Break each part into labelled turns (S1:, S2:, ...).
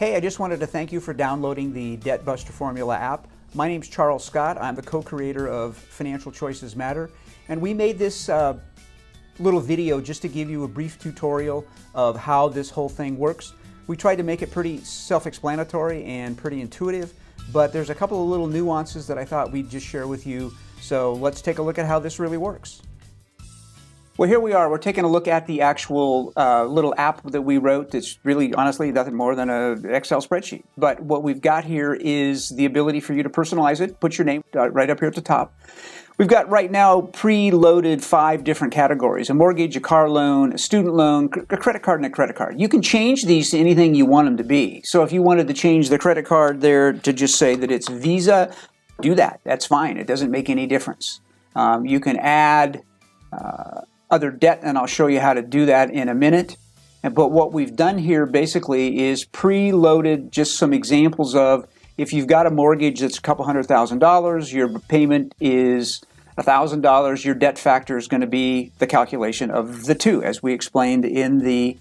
S1: Hey, I just wanted to thank you for downloading the Debt Buster Formula app. My name's Charles Scott. I'm the co-creator of Financial Choices Matter, and we made this little video just to give you a brief tutorial of how this whole thing works. We tried to make it pretty self-explanatory and pretty intuitive, but there's a couple of little nuances that I thought we'd just share with you. So let's take a look at how this really works. Well, here we are. We're taking a look at the actual little app that we wrote. It's really, honestly, nothing more than an Excel spreadsheet. But what we've got here is the ability for you to personalize it. Put your name right up here at the top. We've got right now pre-loaded 5 different categories: a mortgage, a car loan, a student loan, a credit card, and a credit card. You can change these to anything you want them to be. So if you wanted to change the credit card there to just say that it's Visa, do that. That's fine. It doesn't make any difference. You can add other debt, and I'll show you how to do that in a minute. But what we've done here basically is preloaded just some examples of, if you've got a mortgage that's a couple $100,000, your payment is $1,000, your debt factor is going to be the calculation of the two, as we explained in the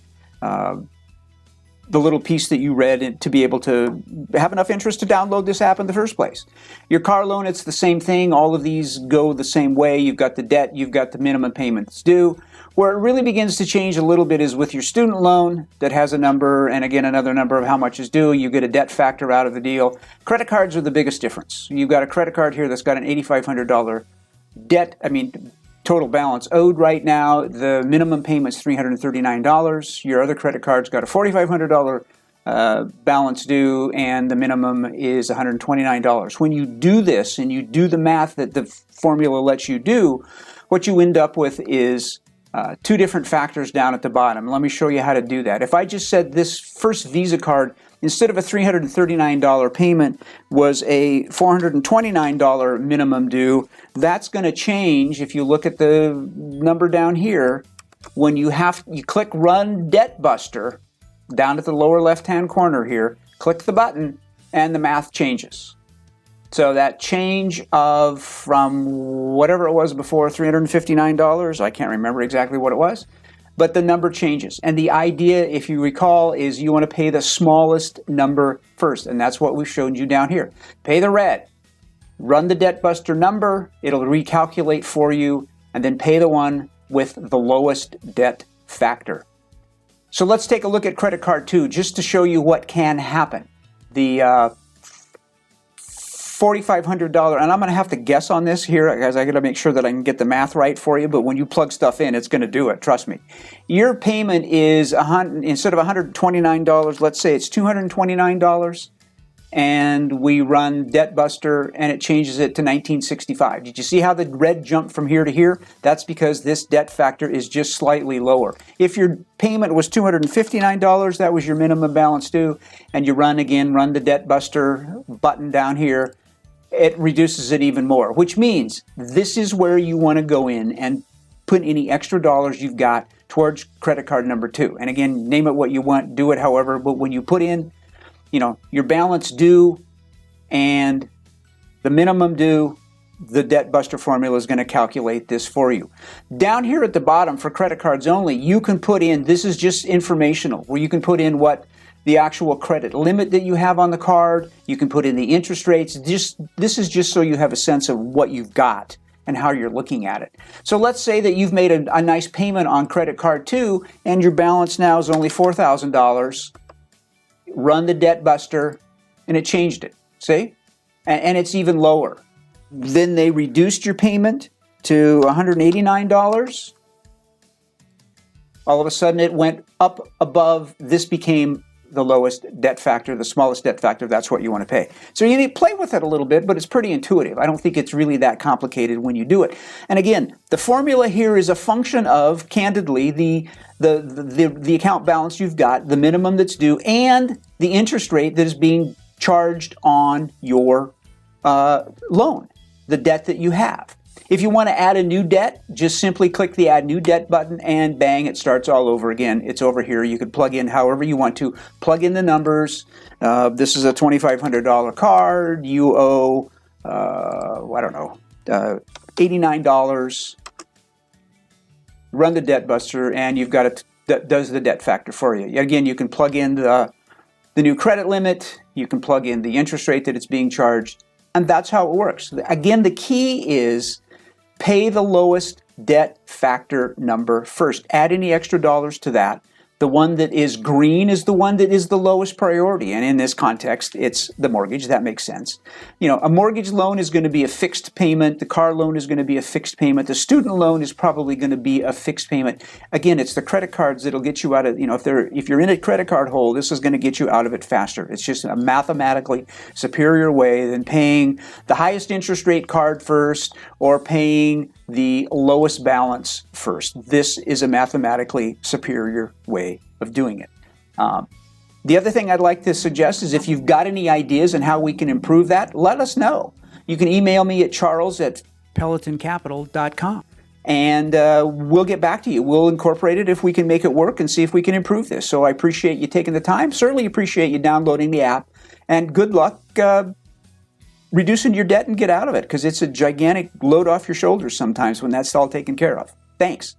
S1: little piece that you read, to be able to have enough interest to download this app in the first place. Your car loan, it's the same thing. All of these go the same way. You've got the debt, you've got the minimum payments due. Where it really begins to change a little bit is with your student loan that has a number, and again another number of how much is due. You get a debt factor out of the deal. Credit cards are the biggest difference. You've got a credit card here that's got an $8,500 total balance owed right now. The minimum payment's $339. Your other credit card's got a $4,500 balance due, and the minimum is $129. When you do this and you do the math that the formula lets you do, what you end up with is 2 different factors down at the bottom. Let me show you how to do that. If I just said this first Visa card, instead of a $339 payment, was a $429 minimum due, that's going to change if you look at the number down here. When you click Run Debt Buster down at the lower left-hand corner here, click the button, and the math changes. So that change from whatever it was before, $359, I can't remember exactly what it was, but the number changes. And the idea, if you recall, is you want to pay the smallest number first, and that's what we showed you down here. Pay the red, run the Debt Buster number, it'll recalculate for you, and then pay the one with the lowest debt factor. So let's take a look at credit card 2, just to show you what can happen. The $4,500, and I'm going to have to guess on this here, because I got to make sure that I can get the math right for you, but when you plug stuff in, it's going to do it, trust me. Your payment is, instead of $129, let's say it's $229, and we run Debt Buster, and it changes it to $1,965. Did you see how the red jumped from here to here? That's because this debt factor is just slightly lower. If your payment was $259, that was your minimum balance due, and you run the Debt Buster button down here, it reduces it even more, which means this is where you want to go in and put any extra dollars you've got towards credit card number 2. And again, name it what you want, do it however, but when you put in, your balance due and the minimum due, the Debt Buster formula is going to calculate this for you. Down here at the bottom for credit cards only, you can put in, this is just informational, where you can put in what the actual credit limit that you have on the card. You can put in the interest rates. This is just so you have a sense of what you've got and how you're looking at it. So let's say that you've made a nice payment on credit card 2, and your balance now is only $4,000. Run the Debt Buster, and it changed it. See? And it's even lower. Then they reduced your payment to $189. All of a sudden it went up above. This became the lowest debt factor, the smallest debt factor. That's what you want to pay. So you need to play with it a little bit, but it's pretty intuitive. I don't think it's really that complicated when you do it. And again, the formula here is a function of, candidly, the account balance you've got, the minimum that's due, and the interest rate that is being charged on your loan, the debt that you have. If you want to add a new debt, just simply click the Add New Debt button, and bang, it starts all over again. It's over here. You can plug in however you want to. Plug in the numbers. This is a $2,500 card. You owe, $89. Run the Debt Buster, and you've got it. That does the debt factor for you. Again, you can plug in the the new credit limit, you can plug in the interest rate that it's being charged, and that's how it works. Again, the key is pay the lowest debt factor number first. Add any extra dollars to that. The one that is green is the one that is the lowest priority. And in this context, it's the mortgage. That makes sense. You know, a mortgage loan is going to be a fixed payment. The car loan is going to be a fixed payment. The student loan is probably going to be a fixed payment. Again, it's the credit cards that'll get you out of, you know, if you're in a credit card hole, this is going to get you out of it faster. It's just a mathematically superior way than paying the highest interest rate card first or paying the lowest balance first. This is a mathematically superior way of doing it. The other thing I'd like to suggest is if you've got any ideas on how we can improve that, let us know. You can email me at charles@pelletoncapital.com and we'll get back to you. We'll incorporate it if we can make it work and see if we can improve this. So I appreciate you taking the time. Certainly appreciate you downloading the app, and good luck reducing your debt and get out of it, because it's a gigantic load off your shoulders sometimes when that's all taken care of. Thanks.